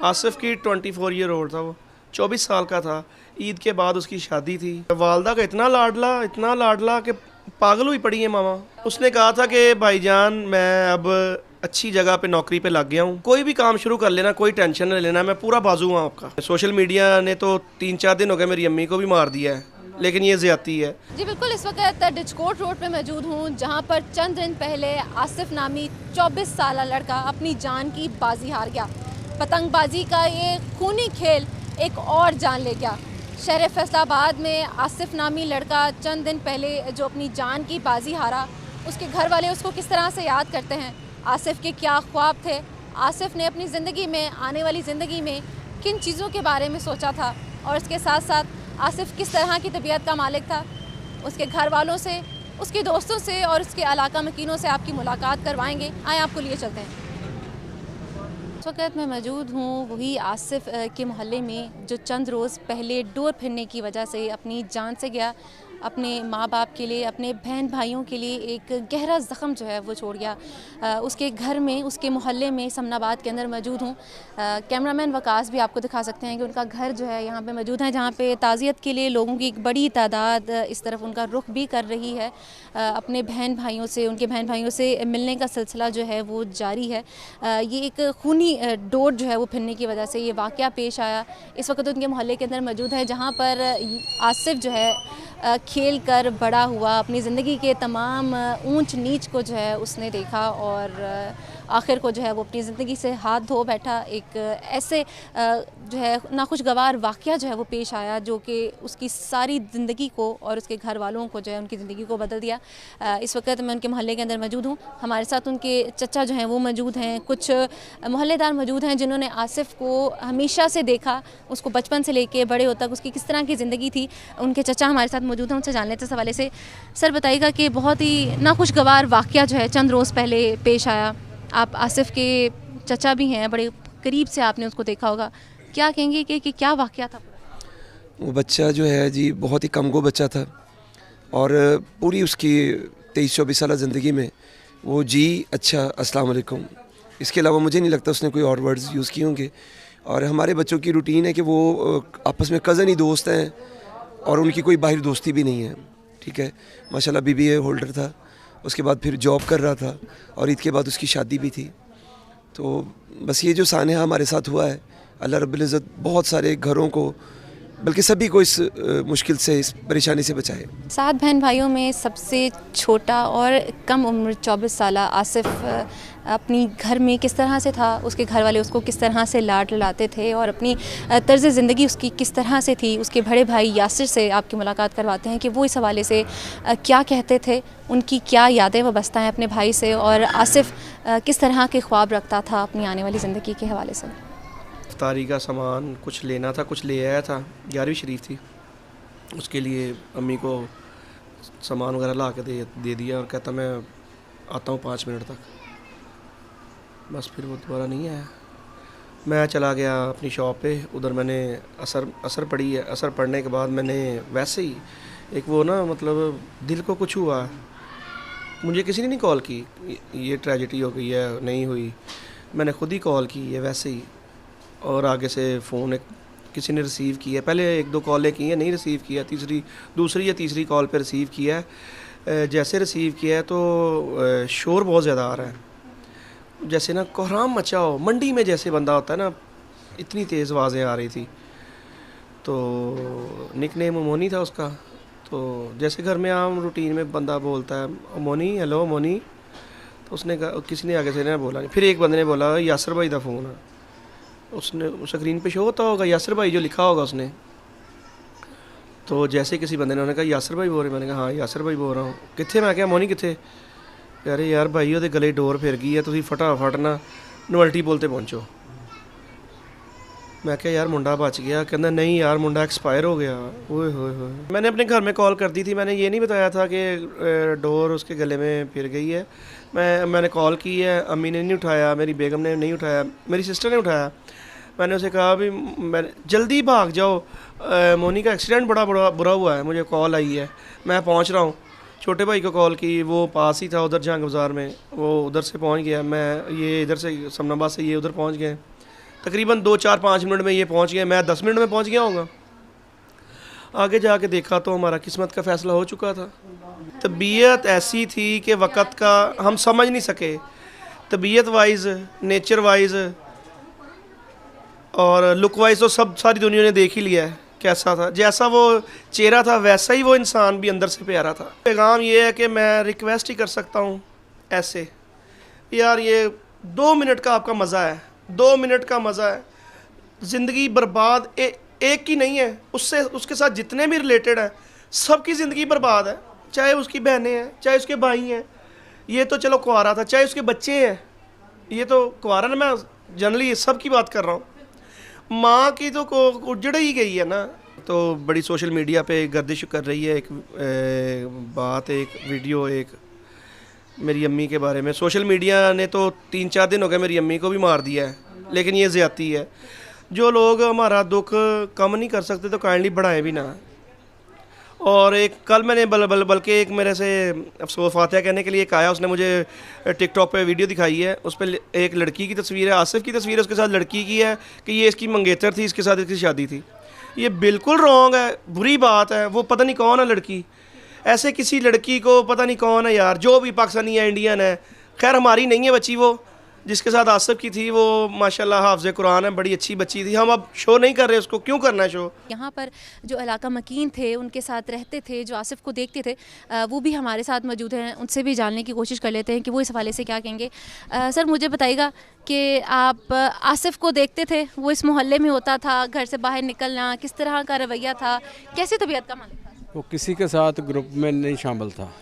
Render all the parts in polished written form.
आसिफ की 24 year old था, वो 24 साल का था। ईद के बाद उसकी शादी थी। वालदा का इतना लाडला कि पागल हुई पड़ी है मामा। उसने कहा था कि भाईजान मैं अब अच्छी जगह पे नौकरी पे लग गया हूँ, कोई भी काम शुरू कर लेना, कोई टेंशन नहीं लेना, मैं पूरा बाजू हूँ आपका। सोशल मीडिया ने तो 3-4 दिन हो गए मेरी अम्मी को भी मार दिया है, लेकिन ये ज़्यादती है। जी बिल्कुल, इस वक्त डिचकोट रोड पे मौजूद हूँ, जहाँ पर चंद दिन पहले आसिफ नामी 24 साल लड़का अपनी जान की बाजी हार गया। पतंगबाजी का ये खूनी खेल एक और जान ले गया। शहर फैसलाबाद में आसिफ नामी लड़का चंद दिन पहले जो अपनी जान की बाजी हारा, उसके घर वाले उसको किस तरह से याद करते हैं, आसिफ के क्या ख्वाब थे, आसिफ ने अपनी ज़िंदगी में, आने वाली ज़िंदगी में किन चीज़ों के बारे में सोचा था, और इसके साथ साथ आसिफ किस तरह की तबीयत का मालिक था, उसके घर वालों से, उसके दोस्तों से और उसके इलाका मकीनों से आपकी मुलाकात करवाएंगे। आए आपको लिए चलते हैं। इस वक्त मैं मौजूद हूँ वही आसिफ के मोहल्ले में, जो चंद रोज़ पहले डोर फिरने की वजह से अपनी जान से गया। अपने माँ बाप के लिए, अपने बहन भाइयों के लिए एक गहरा ज़ख़म जो है वो छोड़ गया। उसके घर में, उसके मोहल्ले में, समनाबाद के अंदर मौजूद हूँ। कैमरामैन वकास भी आपको दिखा सकते हैं कि उनका घर जो है यहाँ पे मौजूद है, जहाँ पे ताज़ियत के लिए लोगों की एक बड़ी तादाद इस तरफ उनका रुख भी कर रही है। अपने बहन भाइयों से, उनके बहन भाइयों से मिलने का सिलसिला जो है वो जारी है। ये एक खूनी डोर जो है वो फिरने की वजह से ये वाक़या पेश आया। इस वक्त उनके मोहल्ले के अंदर मौजूद है, जहाँ पर आसिफ जो है खेल कर बड़ा हुआ, अपनी ज़िंदगी के तमाम ऊंच नीच को जो है उसने देखा, और आखिर को जो है वो अपनी ज़िंदगी से हाथ धो बैठा। एक ऐसे जो है नाखुशगवार वाक़या जो है वो पेश आया, जो कि उसकी सारी ज़िंदगी को और उसके घर वालों को जो है उनकी ज़िंदगी को बदल दिया। इस वक्त मैं उनके मोहल्ले के अंदर मौजूद हूँ। हमारे साथ उनके चचा जो हैं वो मौजूद हैं, कुछ मोहल्लेदार मौजूद हैं जिन्होंने आसिफ को हमेशा से देखा, उसको बचपन से लेके बड़े होने तक उसकी किस तरह की ज़िंदगी थी। उनके चचा हमारे साथ मौजूद हैं, उनसे जान लेते इस हवाले से। सर बताइएगा कि बहुत ही नाखुशगवार वाक़या जो है चंद रोज़ पहले पेश आया। आप आसिफ के चचा भी हैं, बड़े करीब से आपने उसको देखा होगा, क्या कहेंगे कि क्या वाक़या था? वो बच्चा जो है जी बहुत ही कमगो बच्चा था, और पूरी उसकी 23-24 साल ज़िंदगी में वो जी अच्छा अस्सलाम वालेकुम, इसके अलावा मुझे नहीं लगता उसने कोई और वर्ड्स यूज़ किए होंगे। और हमारे बच्चों की रूटीन है कि वो आपस में कज़न ही दोस्त हैं, और उनकी कोई बाहरी दोस्ती भी नहीं है। ठीक है, माशाल्लाह BBA होल्डर था, उसके बाद फिर जॉब कर रहा था, और ईद के बाद उसकी शादी भी थी। तो बस ये जो सानहा हमारे साथ हुआ है, अल्लाह रब्बुल इज़्ज़त बहुत सारे घरों को, बल्कि सभी को इस मुश्किल से, इस परेशानी से बचाए। 7 बहन भाइयों में सबसे छोटा और कम उम्र 24 साल आसिफ अपनी घर में किस तरह से था, उसके घर वाले उसको किस तरह से लाड लड़ाते थे, और अपनी तर्ज़ ज़िंदगी उसकी किस तरह से थी। उसके बड़े भाई यासिर से आपकी मुलाकात करवाते हैं कि वो इस हवाले से क्या कहते थे, उनकी क्या यादें वाबस्ता हैं अपने भाई से, और आसिफ किस तरह के ख्वाब रखता था अपनी आने वाली ज़िंदगी के हवाले से। इफ्तारी का सामान कुछ लेना था, कुछ ले आया था। 11वीं शरीफ थी, उसके लिए अम्मी को सामान वगैरह ला के दे दिया, और कहता मैं आता हूँ 5 मिनट तक। बस फिर वो दोबारा नहीं आया। मैं चला गया अपनी शॉप पे, उधर मैंने असर पड़ी है। असर पढ़ने के बाद मैंने वैसे ही एक वो ना, मतलब दिल को कुछ हुआ, मुझे किसी ने नहीं कॉल की ये ट्रेजेडी हो गई है, नहीं हुई, मैंने खुद ही कॉल की है वैसे ही। और आगे से फ़ोन किसी ने रिसीव किया, पहले 1-2 कॉलें की हैं, नहीं रिसीव किया, दूसरी या तीसरी कॉल पे रिसीव किया है। जैसे रिसीव किया है तो शोर बहुत ज़्यादा आ रहा है, जैसे ना कोहराम मचा हो, मंडी में जैसे बंदा होता है ना, इतनी तेज़ आवाज़ें आ रही थी। तो निकनेम मोनी था उसका। तो जैसे घर में आम रूटीन में बंदा बोलता है मोनी, हेलो मोनी, तो उसने कहा, किसी ने आगे से ना बोला नहीं। फिर एक बंदे ने बोला यासर भाई का फ़ोन है। उसने स्क्रीन पे शो होता होगा यासर भाई जो लिखा होगा उसने। तो जैसे किसी बंदे ने उन्होंने कहा यासर भाई बोल रहे, मैंने कहा हाँ यासर भाई बोल रहा हूँ। कित्थे? मैं क्या मोनी कित्थे? अरे यार भाई ਉਹਦੇ गले डोर फिर गई है, तुम फटाफट ना नोवल्टी बोलते पहुँचो। मैं क्या यार मुंडा बच गया? कहना नहीं यार मुंडा एक्सपायर हो गया। ओए होए होए। मैंने अपने घर में कॉल कर दी थी, मैंने ये नहीं बताया था कि डोर उसके गले में फिर गई है। मैंने कॉल की है, अम्मी ने नहीं उठाया, मेरी बेगम ने नहीं उठाया, मेरी सिस्टर ने उठाया। मैंने उसे कहा भी मैं जल्दी भाग जाओ, मोनी का एक्सीडेंट बड़ा बुरा हुआ है, मुझे कॉल आई है, मैं पहुंच रहा हूँ। छोटे भाई को कॉल की, वो पास ही था उधर जहांग बाज़ार में, वो उधर से पहुंच गया। मैं ये इधर से समनाबाद से ये उधर पहुंच गए। तकरीबन 2-4-5 मिनट में ये पहुंच गए, मैं 10 मिनट में पहुंच गया होऊंगा। आगे जाके देखा तो हमारा किस्मत का फ़ैसला हो चुका था। तबीयत ऐसी थी कि वक़्त का हम समझ नहीं सके, तबीयत वाइज, नेचर वाइज और लुक वाइज तो सब सारी दुनिया ने देख ही लिया है कैसा था। जैसा वो चेहरा था वैसा ही वो इंसान भी अंदर से प्यारा था। पैगाम ये है कि मैं रिक्वेस्ट ही कर सकता हूँ ऐसे, यार ये 2 मिनट का आपका मज़ा है, 2 मिनट का मज़ा है। ज़िंदगी बर्बाद एक की नहीं है, उससे उसके साथ जितने भी रिलेटेड हैं सबकी ज़िंदगी बर्बाद है। चाहे उसकी बहनें हैं, चाहे उसके भाई हैं, ये तो चलो कुंवारा था, चाहे उसके बच्चे हैं, ये तो कुंवारा ना, मैं जनरली सब की बात कर रहा हूँ। माँ की तो उजड़ ही गई है ना। तो बड़ी सोशल मीडिया पे गर्दिश कर रही है एक बात, एक वीडियो, एक मेरी अम्मी के बारे में। सोशल मीडिया ने तो 3-4 दिन हो गए मेरी अम्मी को भी मार दिया है, लेकिन ये ज़्यादती है। जो लोग हमारा दुख कम नहीं कर सकते तो काइंडली बढ़ाएं भी ना। और एक कल मैंने बल्कि एक मेरे से अफसोस फातिहा कहने के लिए एक आया, उसने मुझे टिकटॉक पे वीडियो दिखाई है, उस पर एक लड़की की तस्वीर है, आसिफ की तस्वीर है, उसके साथ लड़की की है कि ये इसकी मंगेतर थी, इसके साथ इसकी शादी थी। ये बिल्कुल रॉन्ग है, बुरी बात है। वो पता नहीं कौन है लड़की, ऐसे किसी लड़की को पता नहीं कौन है यार, जो भी पाकिस्तानी है, इंडियन है, खैर हमारी नहीं है बच्ची, वो जिसके साथ आसिफ की थी वो माशाल्लाह हाफ़िज़ कुरान है, बड़ी अच्छी बच्ची थी। हम अब शो नहीं कर रहे उसको, क्यों करना है शो। यहाँ पर जो इलाका मकीन थे, उनके साथ रहते थे, जो आसिफ को देखते थे, वो भी हमारे साथ मौजूद हैं। उनसे भी जानने की कोशिश कर लेते हैं कि वो इस हवाले से क्या कहेंगे। सर मुझे बताइएगा कि आप आसिफ को देखते थे, वो इस मोहल्ले में होता था, घर से बाहर निकलना किस तरह का रवैया था, कैसी तबीयत का मालिक था? वो किसी के साथ ग्रुप में नहीं शामिल था।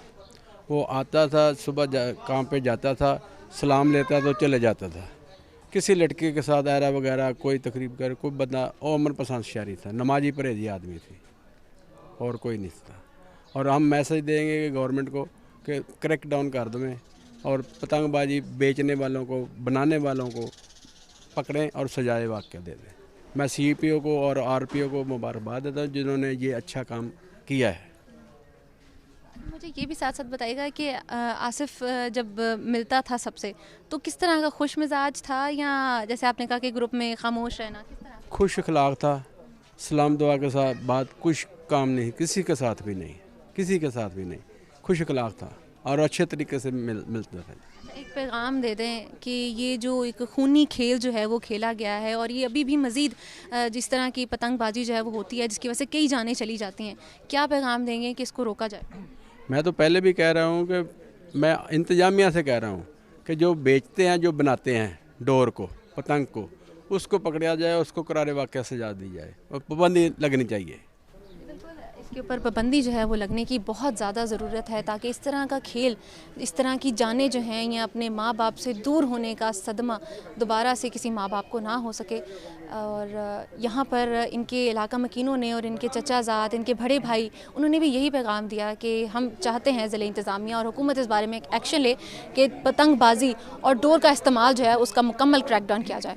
वो आता था, सुबह काम पे जाता था, सलाम लेता तो चले जाता था। किसी लड़के के साथ आयरा वगैरह कोई तकरीब कर, कोई बंदा और अमन पसंद शारी था, नमाजी परहेजी आदमी थी, और कोई नहीं था। और हम मैसेज देंगे कि गवर्नमेंट को कि क्रैक डाउन कर दें और पतंगबाजी बेचने वालों को, बनाने वालों को पकड़ें और सजाए वाक़या दे दें। मैं CPO को और RPO को मुबारकबाद देता हूँ जिन्होंने ये अच्छा काम किया है। मुझे ये भी साथ साथ बताइएगा कि आसिफ जब मिलता था सबसे तो किस तरह का खुश मिजाज था, या जैसे आपने कहा कि ग्रुप में खामोश रहना, किस तरह? खुश अखलाक था, सलाम दुआ के साथ बात, कुछ काम नहीं, किसी के साथ भी नहीं, किसी के साथ भी नहीं, खुश अखलाक था और अच्छे तरीके से मिलता था। एक पैगाम दे दें कि ये जो एक खूनी खेल जो है वो खेला गया है और ये अभी भी मज़ीद जिस तरह की पतंगबाजी जो है वो होती है जिसकी वजह से कई जानें चली जाती हैं, क्या पैगाम देंगे कि इसको रोका जाए? मैं तो पहले भी कह रहा हूँ कि मैं इंतज़ामिया से कह रहा हूँ कि जो बेचते हैं, जो बनाते हैं डोर को, पतंग को, उसको पकड़ा जाए, उसको करारे वाक़या सजा दी जाए और पाबंदी लगनी चाहिए। इसके ऊपर पाबंदी जो है वो लगने की बहुत ज़्यादा ज़रूरत है ताकि इस तरह का खेल, इस तरह की जानें जो हैं या अपने माँ बाप से दूर होने का सदमा दोबारा से किसी माँ बाप को ना हो सके। और यहाँ पर इनके इलाका मकीनों ने और इनके चचाज़ाद, इनके बड़े भाई, उन्होंने भी यही पैगाम दिया कि हम चाहते हैं ज़िले इंतज़ामिया और हुकूमत इस बारे में एक्शन ले कि पतंगबाजी और डोर का इस्तेमाल जो है उसका मुकम्मल क्रैकडाउन किया जाए।